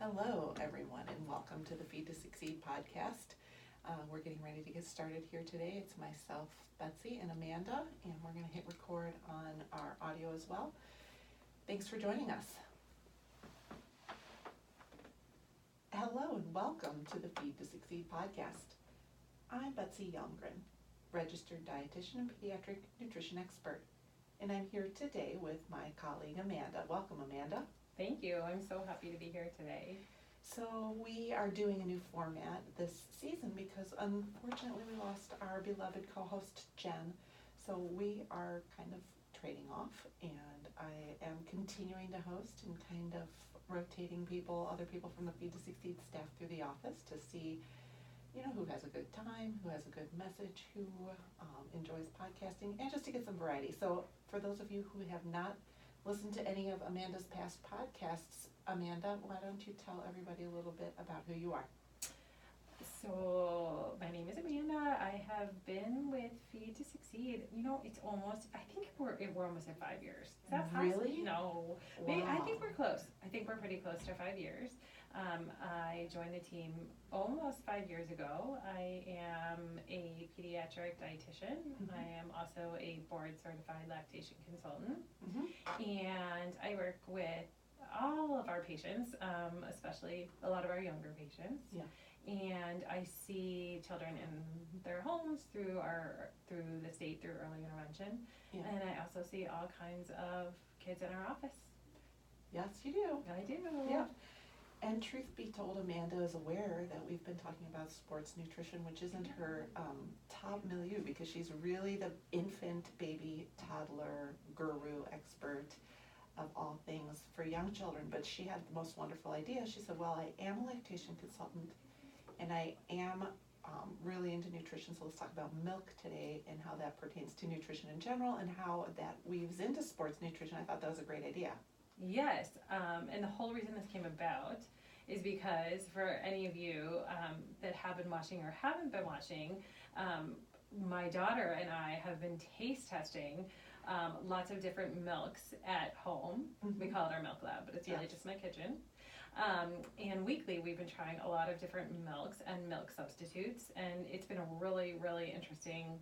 Hello, everyone, and welcome to the Feed to Succeed podcast. We're getting ready to get started here today. It's myself, Betsy, and Amanda, and we're going to hit record on our audio as well. Thanks for joining us. Hello, and welcome to the Feed to Succeed podcast. I'm Betsy Youngren, registered dietitian and pediatric nutrition expert, and I'm here today with my colleague Amanda. Welcome, Amanda. Thank you. I'm so happy to be here today. So we are doing a new format this season because unfortunately we lost our beloved co-host Jen. So we are kind of trading off, and I am continuing to host and kind of rotating other people from the Feed to Succeed staff through the office to see, who has a good time, who has a good message, who enjoys podcasting, and just to get some variety. So for those of you who have not listened to any of Amanda's past podcasts, Amanda, why don't you tell everybody a little bit about who you are? So my name is Amanda. I have been with Feed to Succeed. It's almost, I think we're almost at 5 years. Is that possible? Really? No. Wow. Maybe, I think we're close. I think we're pretty close to 5 years. I joined the team almost 5 years ago. I am a pediatric dietitian. Mm-hmm. I am also a board certified lactation consultant. Mm-hmm. And I work with all of our patients, especially a lot of our younger patients. Yeah. And I see children in their homes through the state through early intervention. Yeah. And I also see all kinds of kids in our office. Yes, you do. I do. Yeah. And truth be told, Amanda is aware that we've been talking about sports nutrition, which isn't her top milieu, because she's really the infant, baby, toddler, guru expert of all things for young children. But she had the most wonderful idea. She said, well, I am a lactation consultant, and I am really into nutrition, so let's talk about milk today and how that pertains to nutrition in general and how that weaves into sports nutrition. I thought that was a great idea. Yes, and the whole reason this came about is because for any of you that have been watching or haven't been watching, my daughter and I have been taste testing lots of different milks at home. Mm-hmm. We call it our milk lab, but it's really just my kitchen. And weekly we've been trying a lot of different milks and milk substitutes, and it's been a really, really interesting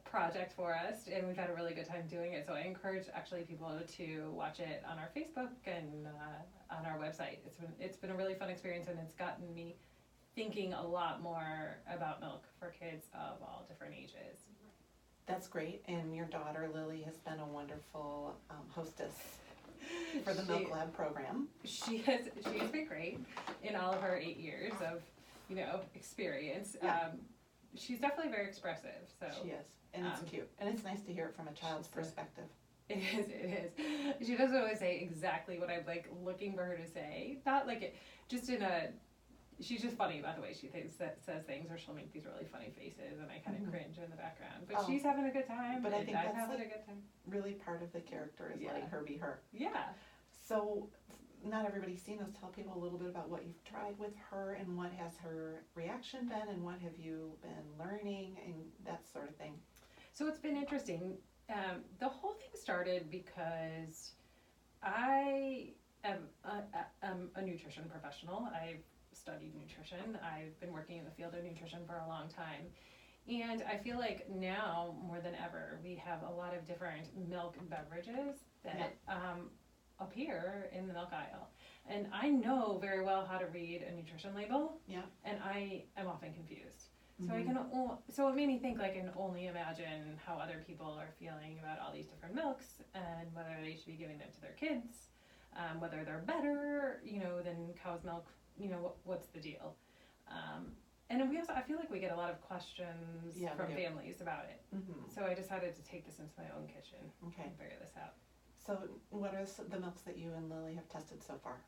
project for us, and we've had a really good time doing it. So I encourage actually people to watch it on our Facebook and on our website. It's been a really fun experience, and it's gotten me thinking a lot more about milk for kids of all different ages. That's great, and your daughter Lily has been a wonderful hostess for the Milk Lab program. She has been great in all of her 8 years of experience. Yeah. She's definitely very expressive. So She is, and it's cute, and it's nice to hear it from a child's perspective. It is. She doesn't always say exactly what I'm looking for her to say. Not like it, just in a. She's just funny about the way she says things, or she'll make these really funny faces, and I kind of cringe in the background. But she's having a good time. But I think I'm that's having a good time. Really part of the character is letting her be her. Yeah. So, not everybody's seen us. Tell people a little bit about what you've tried with her, and what has her reaction been, and what have you been learning, and that sort of thing. So it's been interesting. The whole thing started because I am a nutrition professional. I've studied nutrition. I've been working in the field of nutrition for a long time. And I feel like now, more than ever, we have a lot of different milk beverages that appear in the milk aisle. And I know very well how to read a nutrition label, and I am often confused. So so it made me think, I can only imagine how other people are feeling about all these different milks, and whether they should be giving them to their kids, whether they're better, than cow's milk, what's the deal? And I feel like we get a lot of questions from families about it. Mm-hmm. So I decided to take this into my own kitchen and figure this out. So what are the milks that you and Lily have tested so far?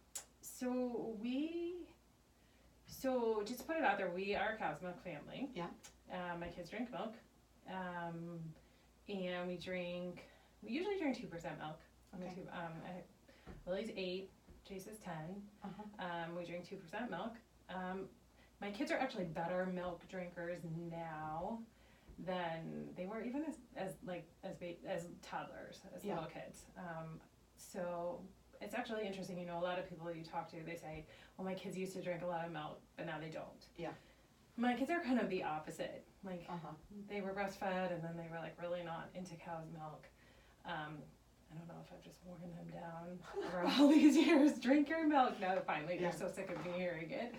So just to put it out there, we are a cow's milk family. Yeah. My kids drink milk. And we usually drink 2% milk. Okay. Lily's 8, Chase is 10. We drink 2% milk. My kids are actually better milk drinkers now than they were even as toddlers, as little kids. So it's actually interesting, you know, a lot of people you talk to, they say, well, my kids used to drink a lot of milk, but now they don't. Yeah. My kids are kind of the opposite. Like, Uh-huh. they were breastfed, and then they were, like, really not into cow's milk. I don't know if I've just worn them down over all these years. Drink your milk. Now, finally, they're so sick of me hearing it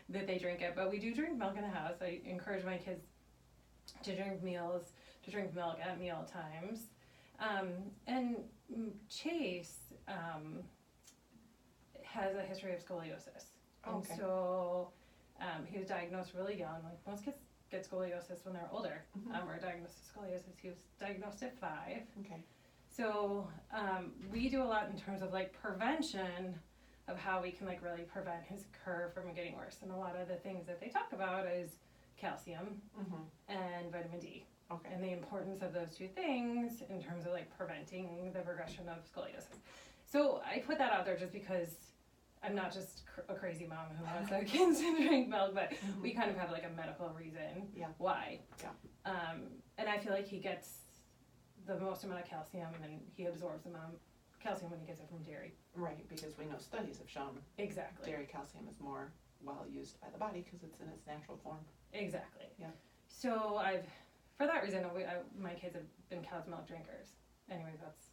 that they drink it. But we do drink milk in the house. I encourage my kids to drink milk at meal times. And Chase has a history of scoliosis. And Okay. so he was diagnosed really young. Like, most kids get scoliosis when they're older. Mhm. Or diagnosed with scoliosis. He was diagnosed at 5. Okay. So we do a lot in terms of like prevention of how we can like really prevent his curve from getting worse. And a lot of the things that they talk about is calcium and vitamin D. Okay. And the importance of those two things in terms of like preventing the progression of scoliosis. So I put that out there just because I'm not just a crazy mom who wants our kids to drink milk, but we kind of have like a medical reason why. Yeah. And I feel like he gets the most amount of calcium, and he absorbs the amount of calcium when he gets it from dairy. Right, because we know studies have shown Exactly. dairy calcium is more well used by the body because it's in its natural form. Exactly. Yeah. So for that reason, my kids have been cow's milk drinkers. Anyway, that's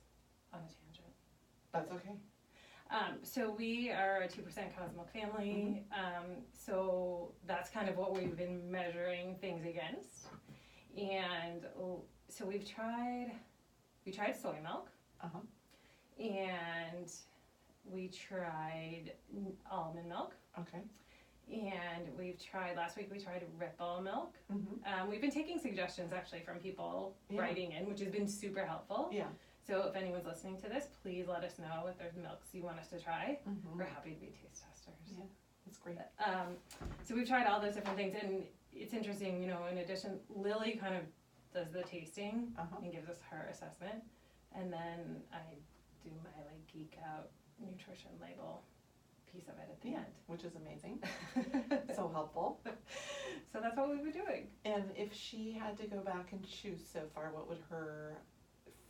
on a tangent. That's okay. So we are a 2% cow's milk family. So that's kind of what we've been measuring things against. And so we tried soy milk. And we tried almond milk. Okay. And last week we tried Ripple milk. We've been taking suggestions actually from people writing in, which has been super helpful. Yeah. So if anyone's listening to this, please let us know if there's milks you want us to try. We're happy to be taste testers. Yeah, that's great. So we've tried all those different things, and it's interesting, you know, in addition, Lily kind of does the tasting and gives us her assessment, and then I do my like geek out nutrition label piece of it at the end. Which is amazing. So helpful. So that's what we've been doing. And if she had to go back and choose so far, what would her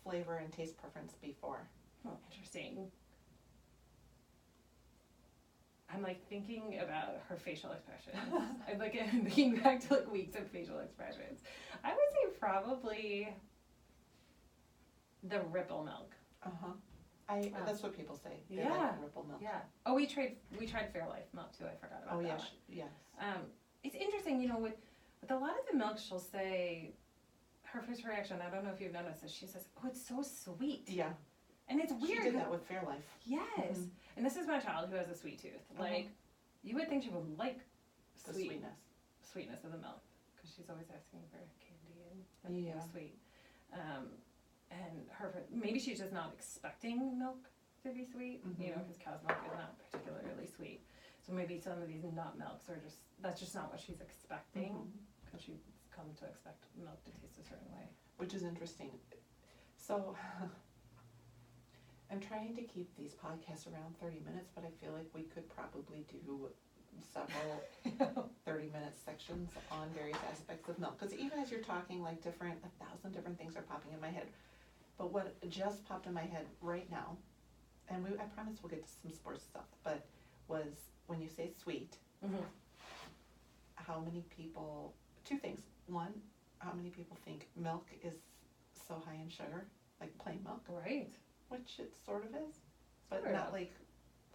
flavor and taste preference be for? Oh, interesting. I'm like thinking about her facial expressions. I'm like thinking back to like weeks of facial expressions. I would say probably the Ripple milk. That's what people say. They Yeah. like Ripple milk. Yeah. Oh, we tried Fairlife milk too. I forgot about that. Yes. one. Yes. It's interesting, you know, with a lot of the milk, she'll say her first reaction. I don't know if you've noticed this. She says, "Oh, it's so sweet." Yeah. And it's She weird. did that with Fairlife. Yes. And this is my child who has a sweet tooth. Like, you would think she would like The sweetness of the milk, because she's always asking for candy and everything sweet. And maybe she's just not expecting milk to be sweet, you know, because cow's milk is not particularly sweet. So maybe some of these nut milks are that's just not what she's expecting, because she's come to expect milk to taste a certain way. Which is interesting. So I'm trying to keep these podcasts around 30 minutes, but I feel like we could probably do several 30-minute sections on various aspects of milk. Because even as you're talking, like 1,000 different things are popping in my head. But what just popped in my head right now, and I promise we'll get to some sports stuff, but was when you say sweet, how many people, two things. One, how many people think milk is so high in sugar, like plain milk? Right. Which it sort of is, but Sort not of. like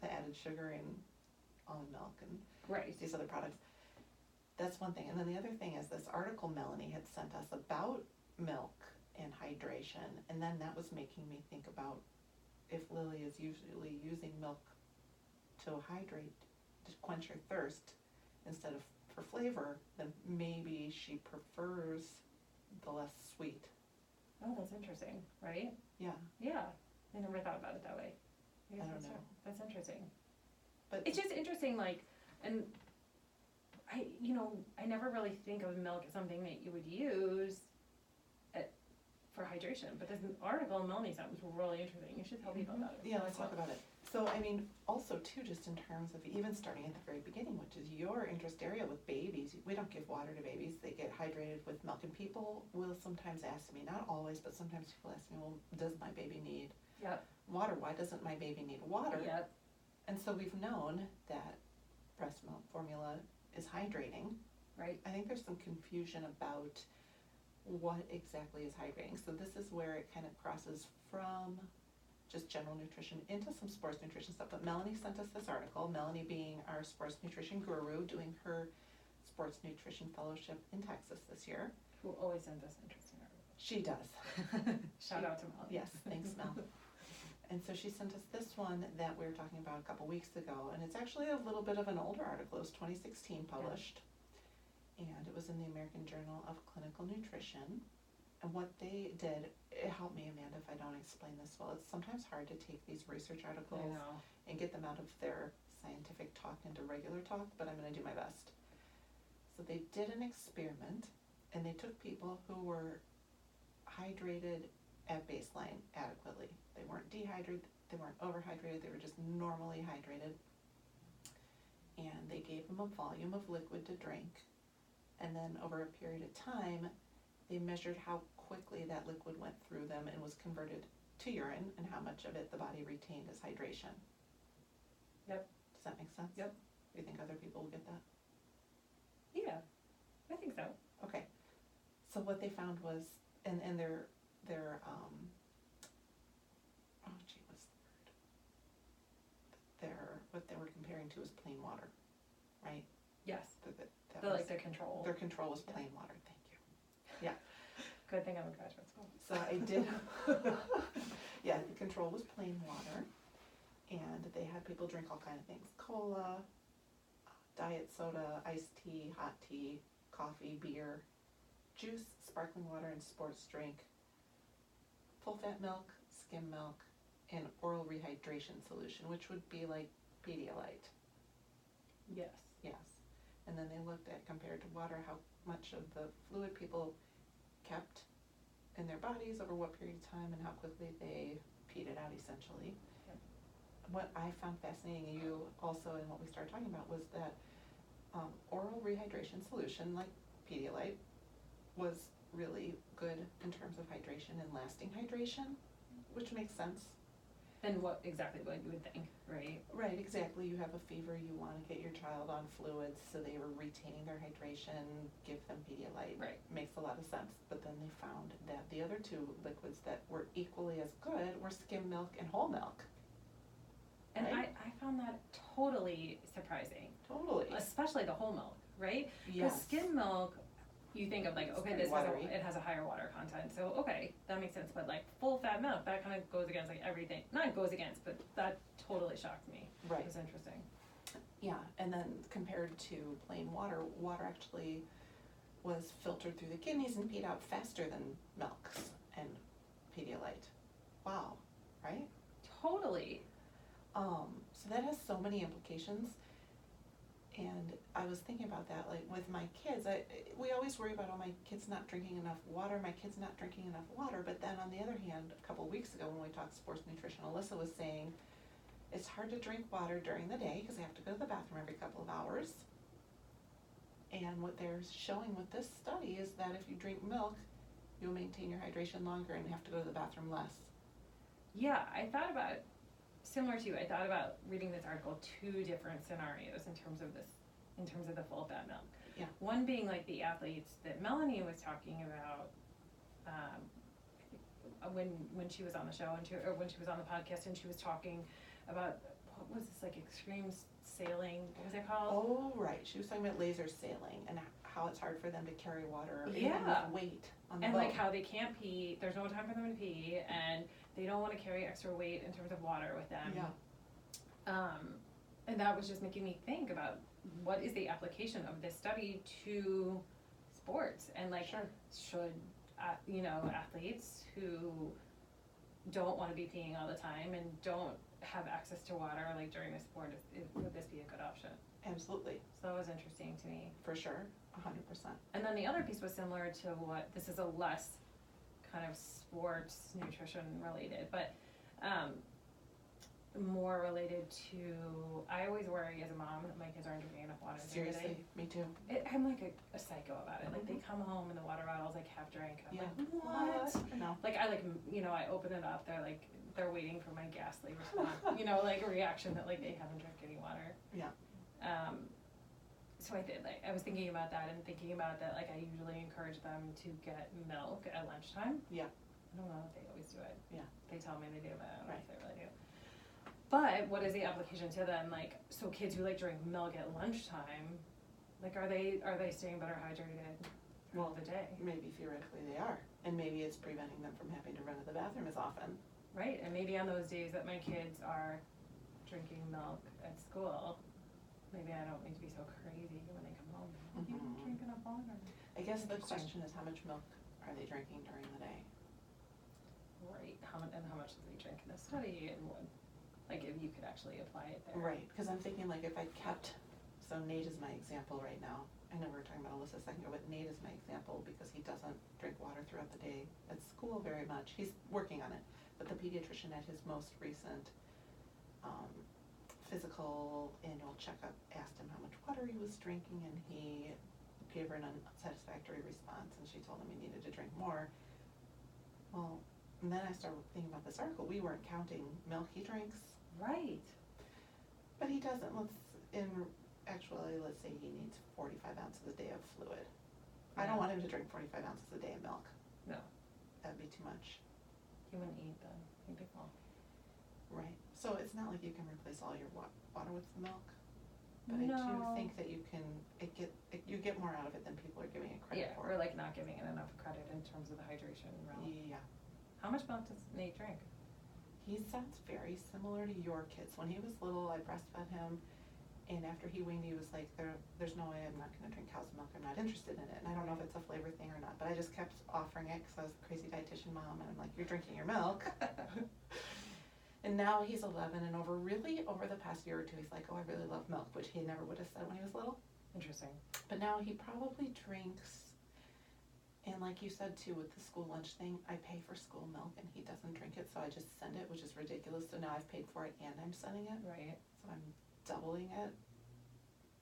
the added sugar in almond milk and these other products. That's one thing. And then the other thing is this article Melanie had sent us about milk and hydration, and then that was making me think about if Lily is usually using milk to hydrate, to quench her thirst, instead of for flavor, then maybe she prefers the less sweet. Oh, that's interesting, right? Yeah. Yeah. I never thought about it that way. I don't know. That's interesting. But It's just interesting, like, and I never really think of milk as something that you would use for hydration, but this article Melanie sent was really interesting. You should tell people about it. Yeah, let's talk about it. So, I mean, also too, just in terms of even starting at the very beginning, which is your interest area with babies. We don't give water to babies. They get hydrated with milk. And people will sometimes ask me, not always, but sometimes people ask me, well, does my baby need Yep. Water, why doesn't my baby need water? Yep. And so we've known that breast milk formula is hydrating. Right. I think there's some confusion about what exactly is hydrating. So this is where it kind of crosses from just general nutrition into some sports nutrition stuff. But Melanie sent us this article, Melanie being our sports nutrition guru, doing her sports nutrition fellowship in Texas this year. Who always sends us interesting articles. She does. Shout out to Melanie. Yes, thanks, Mel. And so she sent us this one that we were talking about a couple weeks ago, and it's actually a little bit of an older article. It was 2016 published, and it was in the American Journal of Clinical Nutrition. And what they did, it helped me, Amanda, if I don't explain this well. It's sometimes hard to take these research articles and get them out of their scientific talk into regular talk, but I'm going to do my best. So they did an experiment, and they took people who were hydrated at baseline adequately. They weren't dehydrated, they weren't overhydrated, they were just normally hydrated. And they gave them a volume of liquid to drink. And then over a period of time, they measured how quickly that liquid went through them and was converted to urine and how much of it the body retained as hydration. Yep. Does that make sense? Yep. Do you think other people will get that? Yeah, I think so. Okay. So what they found was, and their oh gee, what's the word? What they were comparing to was plain water, right? Yes. That The, was, like, the control. their control was plain water, thank you. Yeah. Good thing I'm in graduate school. So I did, yeah, the control was plain water, and they had people drink all kinds of things, cola, diet soda, iced tea, hot tea, coffee, beer, juice, sparkling water, and sports drink, full-fat milk, skim milk, and oral rehydration solution, which would be like Pedialyte. Yes. Yes. And then they looked at, compared to water, how much of the fluid people kept in their bodies over what period of time and how quickly they peed it out, essentially. Yep. What I found fascinating, you also, and what we started talking about, was that oral rehydration solution, like Pedialyte, was really good in terms of hydration and lasting hydration, which makes sense. And what exactly what you would think, right? Right, exactly. You have a fever, you want to get your child on fluids, so they were retaining their hydration, give them Pedialyte. Right. Makes a lot of sense. But then they found that the other two liquids that were equally as good were skim milk and whole milk. And right? I found that totally surprising. Totally. Especially the whole milk, right? Yes. Because skim milk, you think of like, It's okay, very watery. it has a higher water content, so okay, that makes sense. But like full fat milk, that kind of goes against like everything. Not goes against, but that totally shocked me. Right. It was interesting. Yeah, and then compared to plain water, water actually was filtered through the kidneys and peed out faster than milks and Pedialyte. Wow, right? Totally. So that has so many implications, and I was thinking about that, like with my kids, we always worry about, oh, my kid's not drinking enough water, but then on the other hand, a couple of weeks ago when we talked sports nutrition, Alyssa was saying, it's hard to drink water during the day because they have to go to the bathroom every couple of hours. And what they're showing with this study is that if you drink milk, you'll maintain your hydration longer and have to go to the bathroom less. Yeah, I thought about, similar to you, I thought about reading this article, two different scenarios in terms of the full fat milk. Yeah. One being like the athletes that Melanie was talking about, when she was on the show or when she was on the podcast, and she was talking about, what was this, like extreme sailing, what was it called? Oh, right, she was talking about laser sailing and how it's hard for them to carry water, or even Yeah. with weight on the And boat. like how they can't pee, there's no time for them to pee, and they don't want to carry extra weight in terms of water with them. Yeah. And that was just making me think about what is the application of this study to sports, and like, Sure. should athletes who don't want to be peeing all the time and don't have access to water like during the sport, would this be a good option? Absolutely, So that was interesting to me. for sure, 100%. And then the other piece was similar to what, this is a less kind of sports nutrition related, but more related to, I always worry as a mom that my kids aren't drinking enough water during the day. Seriously, me too. I'm like a psycho about it. Like they come home and the water bottle's like half drank. I'm Yeah. like, what? No. Like I I open it up. They're waiting for my ghastly response. Like a reaction that like they haven't drank any water. Yeah. So I did. Like I was thinking about that and thinking about that. Like I usually encourage them to get milk at lunchtime. Yeah. I don't know if they always do it. Yeah. They tell me they do, but I don't know Right. if they really do. But what is the application to them? Like, so kids who like drink milk at lunchtime, like, are they staying better hydrated throughout the day? Maybe theoretically they are, and maybe it's preventing them from having to run to the bathroom as often. Right, and maybe on those days that my kids are drinking milk at school, maybe I don't need to be so crazy when they come home. You don't drink enough water. I guess the question is, how much milk are they drinking during the day? Right, how much do they drink in the study, and what, like if you could actually apply it there. Right, because I'm thinking like if I kept, so Nate is my example right now. I know we were talking about Alyssa a second ago, but Nate is my example because he doesn't drink water throughout the day at school very much. He's working on it, but the pediatrician at his most recent physical annual checkup asked him how much water he was drinking, and he gave her an unsatisfactory response, and she told him he needed to drink more. Well, and then I started thinking about this article. We weren't counting milk he drinks. Right. But he doesn't. Let's say he needs 45 ounces a day of fluid. I don't want him to drink 45 ounces a day of milk. No. That'd be too much. He wouldn't eat then. He'd be full. Right. So it's not like you can replace all your water with milk. But I do think that you get more out of it than people are giving it credit for. Yeah, or like not giving it enough credit in terms of the hydration realm. Yeah. How much milk does Nate drink? He sounds very similar to your kids. When he was little, I breastfed him, and after he weaned, he was like, there's no way I'm not going to drink cow's milk. I'm not interested in it. And I don't know if it's a flavor thing or not, but I just kept offering it because I was a crazy dietitian mom, and I'm like, you're drinking your milk. And now he's 11, and over the past year or two, he's like, oh, I really love milk, which he never would have said when he was little. Interesting. But now he probably drinks, and like you said too, with the school lunch thing, I pay for school milk, and he doesn't drink it, so I just send it, which is ridiculous. So now I've paid for it, and I'm sending it. Right. So I'm doubling it,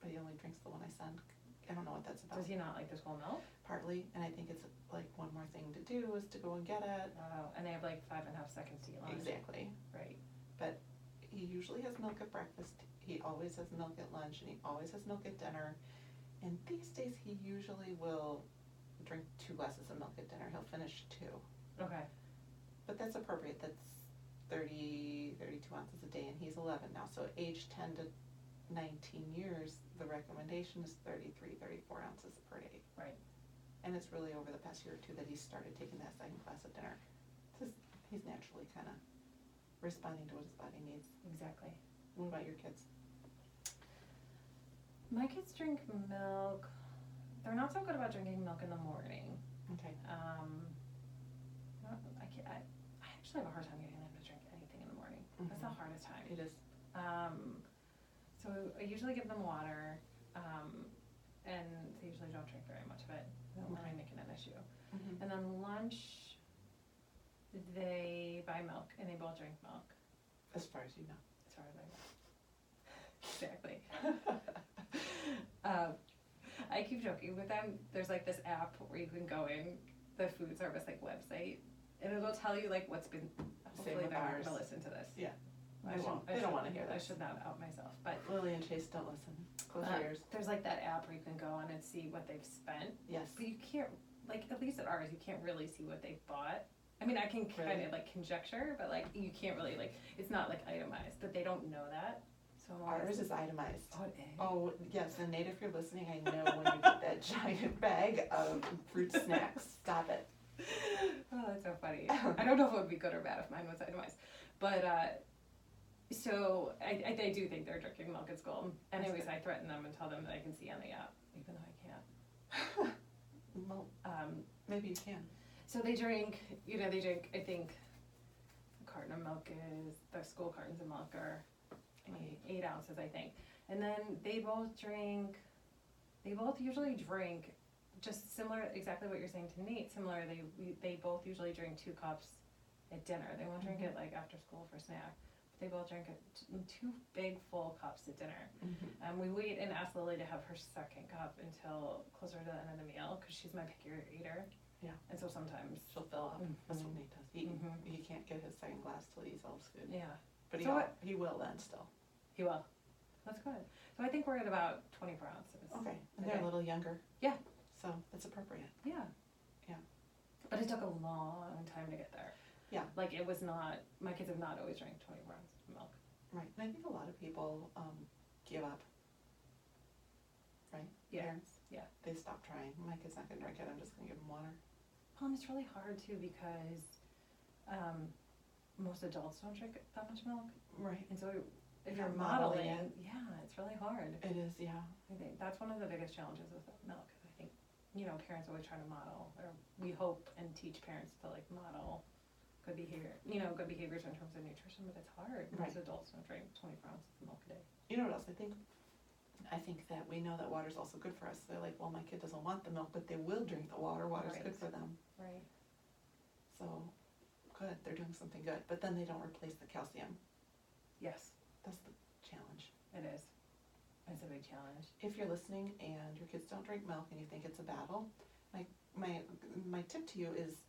but he only drinks the one I send. I don't know what that's about. Does he not like the school milk? Partly, and I think it's like one more thing to do is to go and get it. Oh, and they have like 5.5 seconds to eat lunch. Exactly. Right. But he usually has milk at breakfast, he always has milk at lunch, and he always has milk at dinner. And these days he usually will drink 2 glasses of milk at dinner. He'll finish 2. Okay. But that's appropriate. That's 32 ounces a day, and he's 11 now. So age 10 to 19 years, the recommendation is 34 ounces per day. Right. And it's really over the past year or two that he's started taking that second glass at dinner. He's naturally kind of responding to what his body needs. Exactly. What about your kids? My kids drink milk. They're not so good about drinking milk in the morning. Okay. I actually have a hard time getting them to drink anything in the morning. Mm-hmm. That's the hardest time. It is. So I usually give them water, and they usually don't drink very much of it. I don't really make it an issue. Mm-hmm. And then lunch, they buy milk, and they both drink milk. As far as you know. As far as I know. Exactly. I keep joking with them. There's like this app where you can go in the food service like website, and it'll tell you like what's been. Hopefully they're not gonna listen to this. Yeah. I They won't. They don't want to hear I this. should not out myself, but Lily and Chase don't listen. Close your ears. there's like that app where you can go on and see what they've spent, Yes. but you can't, like, at least at ours, you can't really see what they've bought. I mean, I can kind Really? of like conjecture, but like you can't really like, it's not like itemized, but they don't know that. So I'm always- Ours is itemized. Oh, it is? Oh, yes, and Nate, if you're listening, I know when you get that giant bag of fruit snacks. Stop it. Oh, that's so funny. I don't know if it would be good or bad if mine was itemized, but so I do think they're drinking milk at school. Anyways, I threaten them and tell them that I can see on the app, even though I can't. Well, maybe you can. So they drink, I think a carton of milk is, the school cartons of milk are 8 ounces, I think. And then they both usually drink, just similar, exactly what you're saying to Nate, similar, they both usually drink 2 cups at dinner. They won't drink it like after school for snack. they will drink two big full cups at dinner. Mhm. We wait and ask Lily to have her second cup until closer to the end of the meal because she's my pickier eater. Yeah. And so sometimes She'll fill up. That's what Mhm. Nate does. Mhm. He can't get his second glass till he eats all his food. Yeah, But So he will then still. he will. That's good. So I think we're at about 24 ounces. Okay. And a they're day. a little younger. Yeah. So that's appropriate. Yeah. Yeah. But it took a long time to get there. Yeah. Like it was not, my kids have not always drank 24 ounces of milk. Right. And I think a lot of people give up. Right? Yeah. Parents. Yeah. They stop trying. My kid's not gonna drink it. I'm just gonna give him water. Well, and it's really hard too because most adults don't drink that much milk. Right. And so if You're you're modeling modeling, yeah, it's really hard. It is, yeah. I think that's one of the biggest challenges with milk. I think, parents always try to model, or we hope and teach parents to like model good behavior, good behaviors in terms of nutrition, but it's hard. Right. Most adults don't drink 24 ounces of milk a day. You know what else I think? I think that we know that water's also good for us. They're like, well, my kid doesn't want the milk, but they will drink the water. Water's Right. good for them. Right. So, good, they're doing something good. But then they don't replace the calcium. Yes, That's the challenge. it is. It's a big challenge. If you're listening and your kids don't drink milk and you think it's a battle, my tip to you is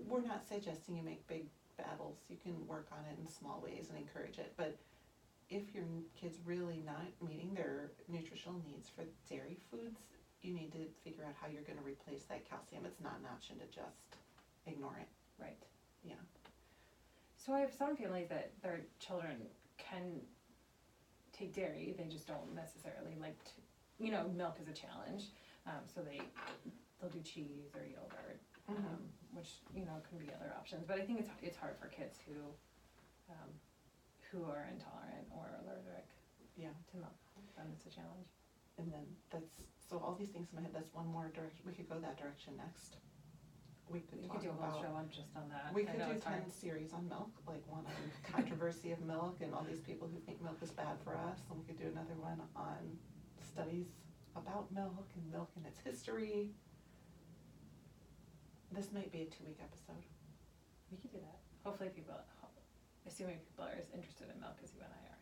we're not suggesting you make big battles. You can work on it in small ways and encourage it. But if your kid's really not meeting their nutritional needs for dairy foods, you need to figure out how you're going to replace that calcium. It's not an option to just ignore it. Right. Yeah. So I have some families that their children can take dairy, they just don't necessarily like to, milk is a challenge. So they'll do cheese or yogurt, which, can be other options. But I think it's hard for kids who are intolerant or allergic Yeah. to milk. Then it's a challenge. And then so all these things in my head, that's one more direction. We could go that direction next. We could You talk could do a whole about. show on just on that. We I could know do it's hard. 10 series on milk, like one on controversy of milk and all these people who think milk is bad for us. And we could do another one on studies about milk and its history. This might be a 2-week episode. We could do that. Hopefully assuming people are as interested in milk as you and I are.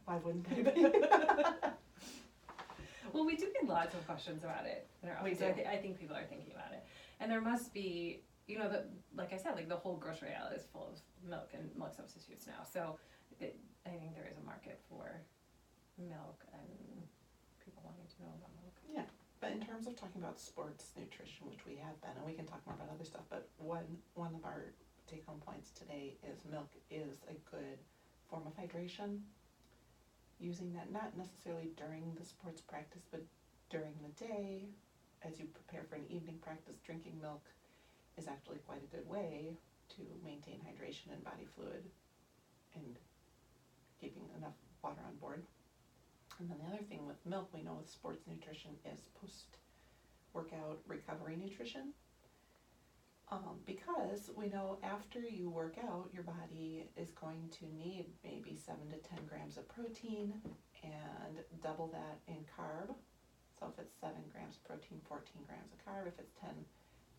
Why wouldn't they be? Well, we do get lots of questions about it in our We office. So do. I think people are thinking about it. And there must be, like I said, like the whole grocery aisle is full of milk and milk substitutes now. So I think there is a market for milk and people wanting to know about milk. Yeah, but in terms of talking about sports nutrition, which we have been, and we can talk more about other stuff, but one of our take-home points today is milk is a good form of hydration. Using that not necessarily during the sports practice, but during the day, as you prepare for an evening practice, drinking milk is actually quite a good way to maintain hydration and body fluid and keeping enough water on board. And then the other thing with milk, we know with sports nutrition is post-workout recovery nutrition. Because we know after you work out, your body is going to need maybe 7 to 10 grams of protein and double that in carb. So if it's 7 grams of protein, 14 grams of carb. If it's 10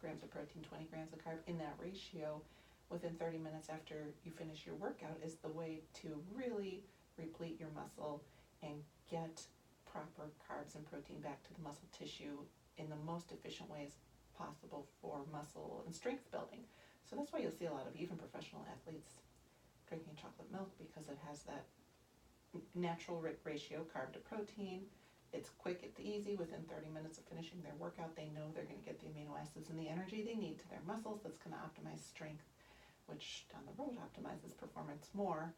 grams of protein, 20 grams of carb. In that ratio, within 30 minutes after you finish your workout is the way to really replete your muscle and get proper carbs and protein back to the muscle tissue in the most efficient ways possible for muscle and strength building. So that's why you'll see a lot of even professional athletes drinking chocolate milk, because it has that natural ratio carb to protein. It's quick, it's easy. Within 30 minutes of finishing their workout, they know they're going to get the amino acids and the energy they need to their muscles. That's going to optimize strength, which down the road optimizes performance more.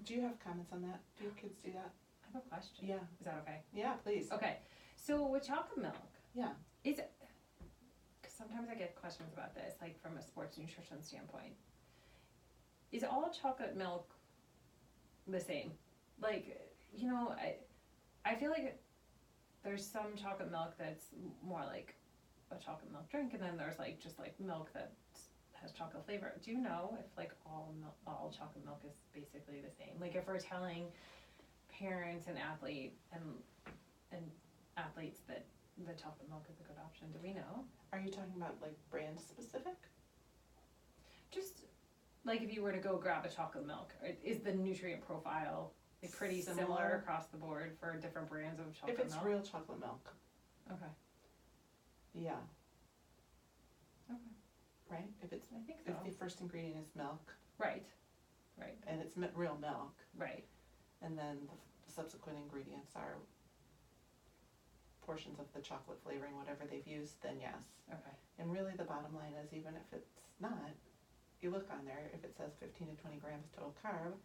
Do you have comments on that? Do your kids do that? I have a question. Yeah. Is that okay? Yeah, please. Okay. So with chocolate milk, Yeah. is it, because sometimes I get questions about this, like from a sports nutrition standpoint. Is all chocolate milk the same? Like, I feel like there's some chocolate milk that's more like a chocolate milk drink, and then there's like just like milk that has chocolate flavor. Do you know if like all chocolate milk is basically the same? Like if we're telling parents and athletes that the chocolate milk is a good option, do we know? Are you talking about like brand specific? Just like if you were to go grab a chocolate milk, is the nutrient profile like pretty similar across the board for different brands of chocolate milk? If it's real chocolate milk. Okay. Yeah. Okay. Right? If I think so. the first ingredient is milk. Right. And it's real milk. Right. And then the subsequent ingredients are portions of the chocolate flavoring, whatever they've used, then yes. Okay. And really the bottom line is, even if it's not, you look on there, if it says 15 to 20 grams total carb,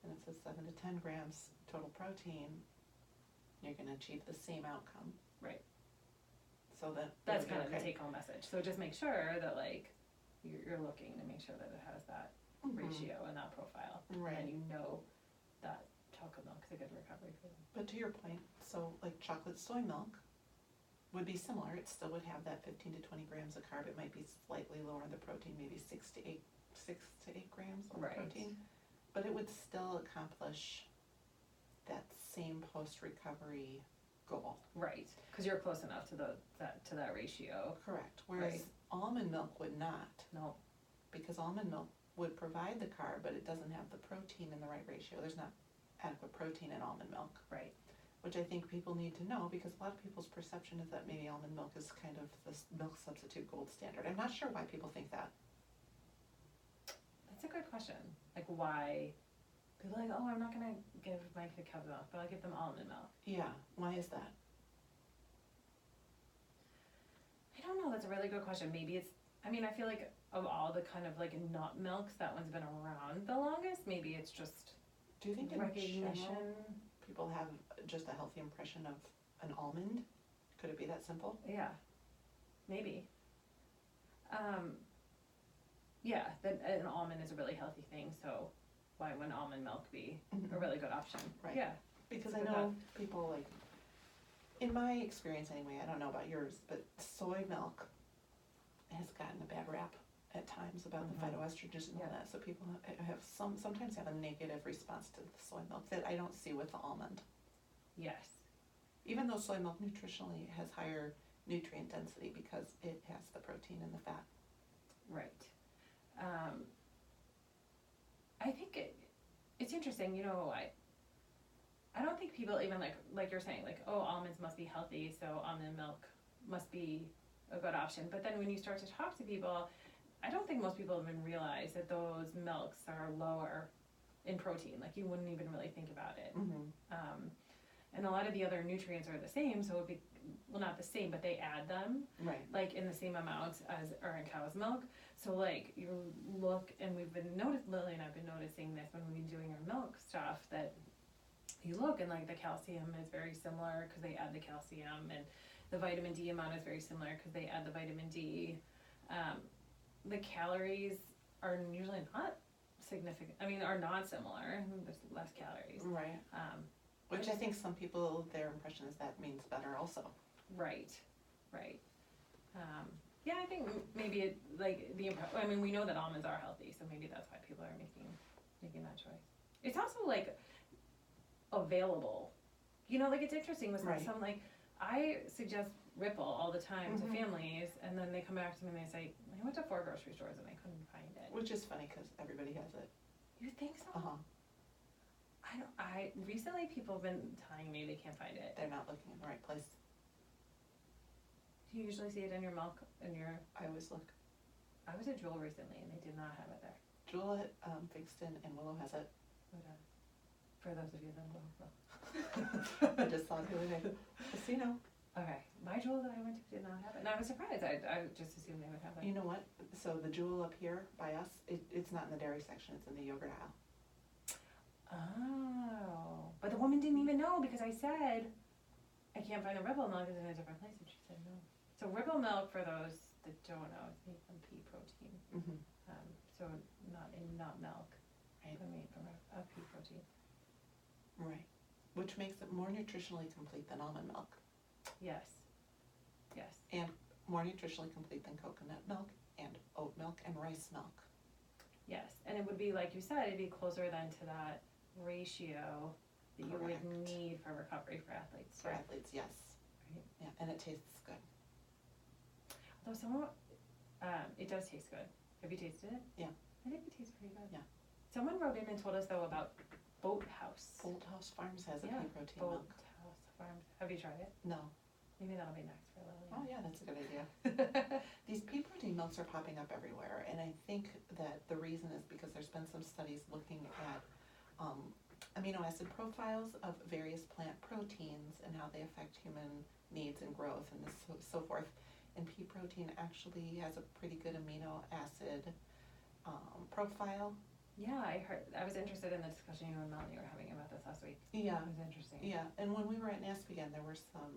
and it says 7 to 10 grams total protein, you're gonna achieve the same outcome. Right. So that's kind of the take home message. So just make sure that like you're looking to make sure that it has that ratio and that profile. Right. And you know that chocolate milk is a good recovery for them. But to your point, so like chocolate soy milk would be similar. It still would have that 15 to 20 grams of carb. It might be slightly lower in the protein, maybe 6 to 8 grams of protein, but it would still accomplish that same post-recovery goal. Right, because you're close enough to that ratio. Correct. Whereas almond milk would not. No. Because almond milk would provide the carb, but it doesn't have the protein in the right ratio. There's not adequate protein in almond milk. Right. Which I think people need to know, because a lot of people's perception is that maybe almond milk is kind of the milk substitute gold standard. I'm not sure why people think that. That's a good question. Like why people are like, oh, I'm not gonna give my kid cow's milk, but I'll give them almond milk. Yeah, why is that? I don't know, that's a really good question. Maybe it's, I mean, I feel like of all the kind of like nut milks, that one's been around the longest. Maybe it's just Do you think in recognition. general people have just a healthy impression of an almond? Could it be that simple? Yeah, maybe. Yeah, that an almond is a really healthy thing, so why wouldn't almond milk be a really good option? Right. Yeah. Because I know people like, in my experience anyway, I don't know about yours, but soy milk has gotten a bad rap at times about the phytoestrogens and all that, so people have sometimes have a negative response to the soy milk that I don't see with the almond. Yes. Even though soy milk nutritionally has higher nutrient density because it has the protein and the fat. Right. I think it's interesting, you know, I don't think people even like you're saying, like, oh, almonds must be healthy, so almond milk must be a good option. But then when you start to talk to people, I don't think most people even realize that those milks are lower in protein. Like you wouldn't even really think about it. And a lot of the other nutrients are the same, so it would be, well, not the same, but they add them, right, like in the same amounts as are in cow's milk. So like you look, and Lily and I've been noticing this when we've been doing our milk stuff, that you look and like the calcium is very similar because they add the calcium, and the vitamin D amount is very similar because they add the vitamin D. The calories are usually not significant, are not similar. There's less calories. right. Which I think some people, their impression is that means better also. Right. Yeah, I think maybe it, like, we know that almonds are healthy, so maybe that's why people are making that choice. It's also, like, available. You know, like, it's interesting with some, like, I suggest Ripple all the time to families, and then they come back to me and they say, I went to 4 grocery stores and I couldn't find it. Which is funny, because everybody has it. You think so? Uh-huh. Recently people have been telling me they can't find it. They're not looking in the right place. Do you usually see it in your milk? I always look. I was at Jewel recently and they did not have it there. Jewel at Figston and Willow has it. For those of you that don't know. I just saw it the other day. Casino. Okay, my Jewel that I went to did not have it, and I was surprised. I just assumed they would have it. You know what? So the Jewel up here by us, it's not in the dairy section, it's in the yogurt aisle. Oh, but the woman didn't even know because I said, I can't find the Rebel milk, it's in a different place, and she said no. So Rebel milk, for those that don't know, is made from pea protein. So not in nut milk, right, but made from a pea protein. Right, which makes it more nutritionally complete than almond milk. Yes. And more nutritionally complete than coconut milk and oat milk and rice milk. Yes, and it would be, like you said, it'd be closer then to that ratio that you would need for recovery for athletes. For athletes, yes. Right. Yeah, and it tastes good. Although it does taste good. Have you tasted it? Yeah. I think it tastes pretty good. Yeah. Someone wrote in and told us though about Boathouse. Boathouse Farms has a Yeah, pea protein milk. Boathouse Farms. Have you tried it? No. Maybe that'll be next for Lily. Oh yeah, that's a good idea. These pea protein milks are popping up everywhere, and I think that the reason is because there's been some studies looking at amino acid profiles of various plant proteins and how they affect human needs and growth and this so forth. And pea protein actually has a pretty good amino acid profile. Yeah, I was interested in the discussion you and Melanie were having about this last week. Yeah. It was interesting. Yeah, and when we were at NASP again, there were some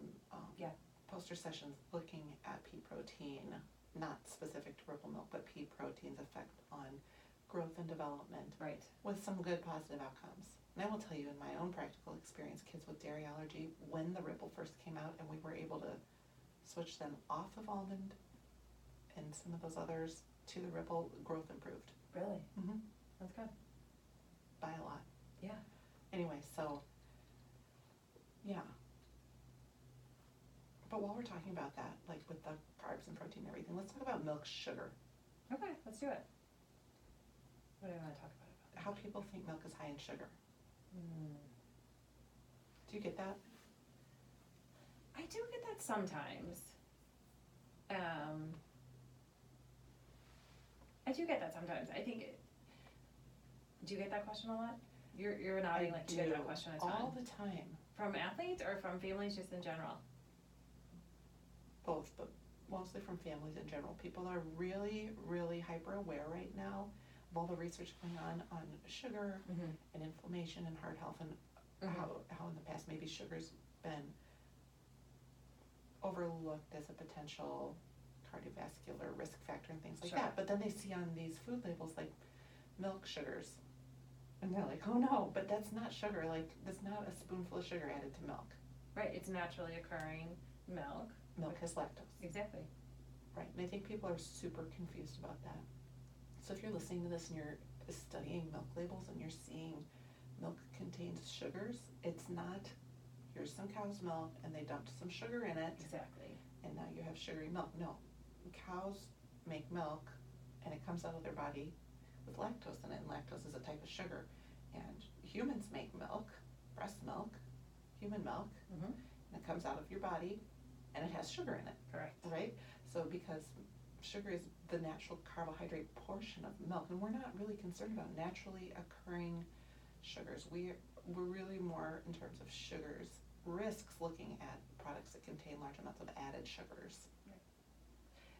Yeah. poster sessions looking at pea protein, not specific to Ripple milk, but pea protein's effect on growth and development Right. with some good positive outcomes. And I will tell you, in my own practical experience, kids with dairy allergy, when the Ripple first came out and we were able to switch them off of almond and some of those others to the Ripple, growth improved. Really? Mm-hmm. That's good. By a lot. Yeah. Anyway, so, yeah. But while we're talking about that, like with the carbs and protein and everything, let's talk about milk sugar. Okay, let's do it. What do I want to talk about? How people think milk is high in sugar. Mm. Do you get that? I do get that sometimes. I do get that sometimes. I think. Do you get that question a lot? You're nodding like you get that question a ton. All the time. From athletes or from families just in general? Both, but mostly from families in general. People are really, really hyper aware right now of all the research going on sugar Mm-hmm. and inflammation and heart health and how in the past maybe sugar's been overlooked as a potential cardiovascular risk factor and things like Sure. that. But then they see on these food labels like milk sugars. And they're like, oh no, but that's not sugar. Like, there's not a spoonful of sugar added to milk. Right, it's naturally occurring milk. Milk has lactose. Exactly. Right, and I think people are super confused about that. So if you're listening to this and you're studying milk labels and you're seeing milk contains sugars, it's not, here's some cow's milk and they dumped some sugar in it. Exactly. And now you have sugary milk. No, cows make milk and it comes out of their body with lactose in it, and lactose is a type of sugar. And humans make milk, breast milk, human milk, Mm-hmm. and it comes out of your body and it has sugar in it. Correct. Right? So because sugar is the natural carbohydrate portion of milk, and we're not really concerned about naturally occurring sugars. We're really more in terms of sugars, risks looking at products that contain large amounts of added sugars.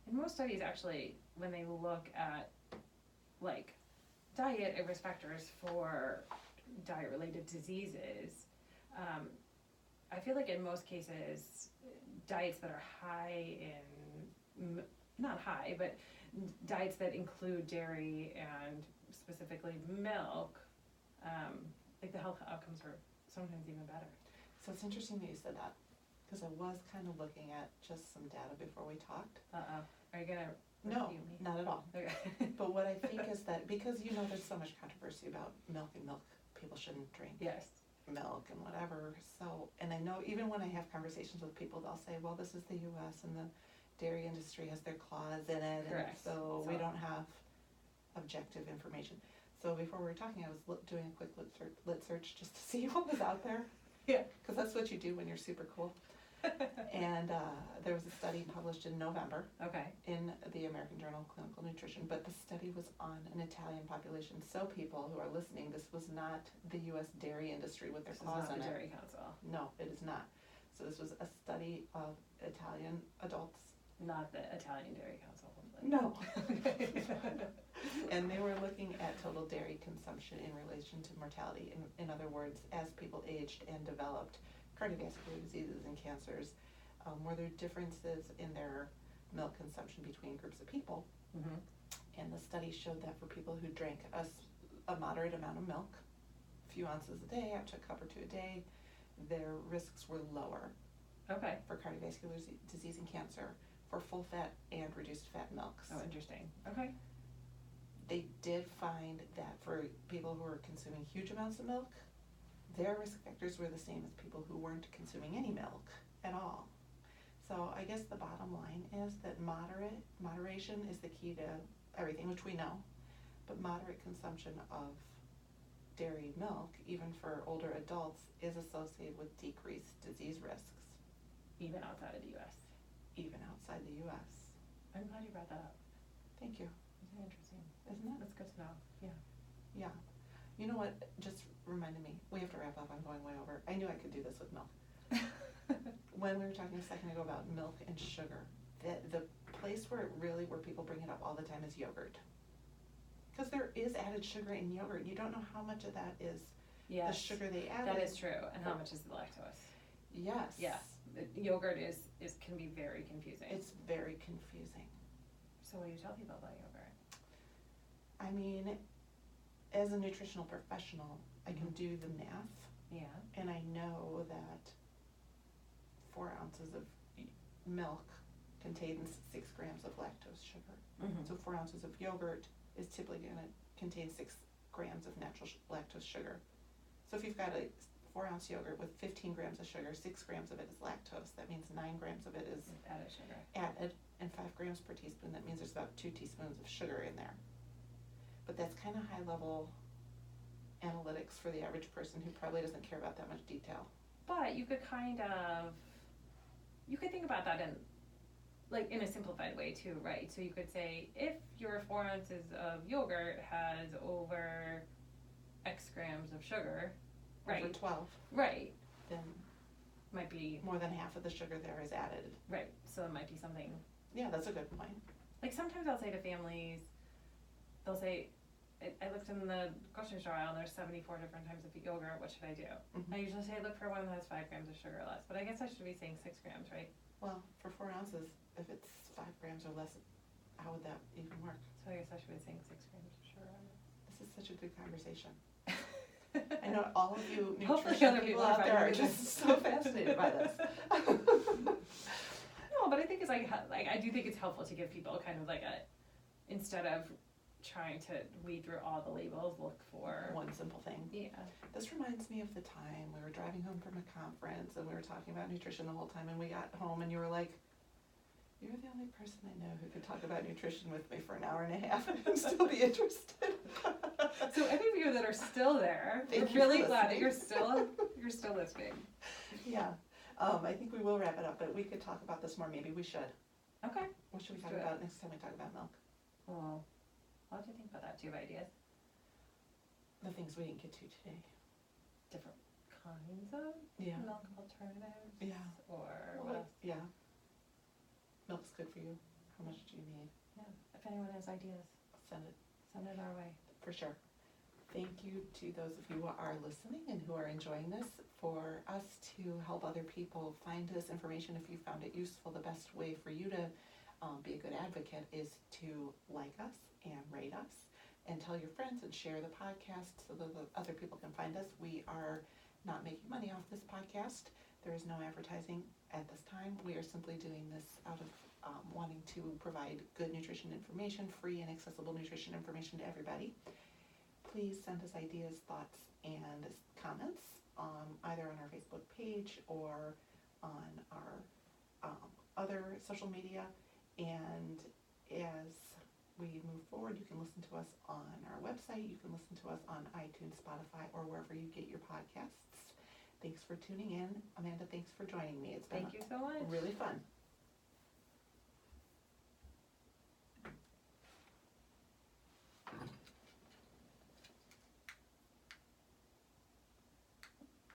And most studies actually, when they look at like diet risk factors for diet-related diseases, I feel like in most cases, diets that are high in, not high, but diets that include dairy and specifically milk, like the health outcomes are sometimes even better. So it's interesting that you said that, because I was kind of looking at just some data before we talked. Uh-oh, are you gonna No, refute me? not at all. Okay. But what I think is that, because you know there's so much controversy about milk and milk, people shouldn't drink Yes. milk and whatever, so, and I know even when I have conversations with people, they'll say, well, this is the US and the dairy industry has their claws in it, and Correct. so we So- don't have objective information. So before we were talking, I was doing a quick lit search just to see what was out there. Yeah. Because that's what you do when you're super cool. And there was a study published in November Okay. in the American Journal of Clinical Nutrition, but the study was on an Italian population. So people who are listening, this was not the US dairy industry with their This is claws not in the it. Dairy Council, No, it is not. So this was a study of Italian adults. not the Italian Dairy Council. No. And they were looking at total dairy consumption in relation to mortality. In other words, as people aged and developed cardiovascular diseases and cancers, were there differences in their milk consumption between groups of people? Mm-hmm. And the study showed that for people who drank a moderate amount of milk, a few ounces a day, up to a cup or two a day, their risks were lower Okay. for cardiovascular disease and cancer for full fat and reduced fat milks. Oh, interesting. Okay. They did find that for people who were consuming huge amounts of milk, their risk factors were the same as people who weren't consuming any milk at all. So I guess the bottom line is that moderation is the key to everything, which we know. but moderate consumption of dairy milk, even for older adults, is associated with decreased disease risks, Even outside of the US. even outside the US. I'm glad you brought that up. Thank you. It's interesting. Isn't it? That's good to know. Yeah. Yeah. You know what, just reminded me, we have to wrap up, I'm going way over. I knew I could do this with milk. When we were talking a second ago about milk and sugar, the place where people bring it up all the time is yogurt. Because there is added sugar in yogurt. You don't know how much of that is the Yes, sugar they added. that is true. And how much is the lactose? Yes. Yeah. The yogurt is can be very confusing. It's very confusing. So what do you tell people about yogurt? I mean, as a nutritional professional, I can do the math, Yeah. and I know that 4 ounces of milk contains 6 grams of lactose sugar. Mm-hmm. So 4 ounces of yogurt is typically going to contain 6 grams of natural lactose sugar. So if you've got a 4-ounce yogurt with 15 grams of sugar, 6 grams of it is lactose. That means 9 grams of it is Added sugar. added, and 5 grams per teaspoon. That means there's about 2 teaspoons of sugar in there. But that's kind of high-level analytics for the average person who probably doesn't care about that much detail. But you could think about that in a simplified way too, right? So you could say if your 4 ounces of yogurt has over X grams of sugar, right? Over 12, Right. then Might be, more than half of the sugar there is added. right, so it might be something. Yeah, that's a good point. Like sometimes I'll say to families, they'll say, I looked in the grocery store aisle and there's 74 different types of yogurt, what should I do? Mhm. I usually say look for one that has 5 grams of sugar or less, but I guess I should be saying 6 grams, right? Well, for 4 ounces, if it's 5 grams or less, how would that even work? So I guess I should be saying 6 grams of sugar. This is such a good conversation. I know all of you Hopefully nutrition other people people out there are find just this. so fascinated by this. No, but I think it's like I do think it's helpful to give people kind of like instead of trying to weed through all the labels, look for One simple thing. Yeah. This reminds me of the time we were driving home from a conference and we were talking about nutrition the whole time, and we got home and you were like, "You're the only person I know who could talk about nutrition with me for an hour and a half and still be interested." So any of you that are still there, Thank we're you really for glad that listening. you're still listening. Yeah, I think we will wrap it up, but we could talk about this more. Maybe we should. Okay. What should we talk Do it. about next time we talk about milk? Well, I'll have to think about that. Do you have ideas? The things we didn't get to today. Different kinds of Yeah. milk alternatives? Yeah. Or Well, what else? yeah. Milk's good for you. How much do you need? Yeah. If anyone has ideas, Send it. send it our way. For sure. Thank you to those of you who are listening and who are enjoying this. For us to help other people find this information, if you found it useful, the best way for you to be a good advocate is to like us and rate us and tell your friends and share the podcast so that the other people can find us. We are not making money off this podcast. There is no advertising at this time. We are simply doing this out of wanting to provide good nutrition information, free and accessible nutrition information to everybody. Please send us ideas, thoughts, and comments either on our Facebook page or on our other social media. And as we move forward, you can listen to us on our website. You can listen to us on iTunes, Spotify, or wherever you get your podcasts. Thanks for tuning in. Amanda, thanks for joining me. It's been Thank you so much. really fun.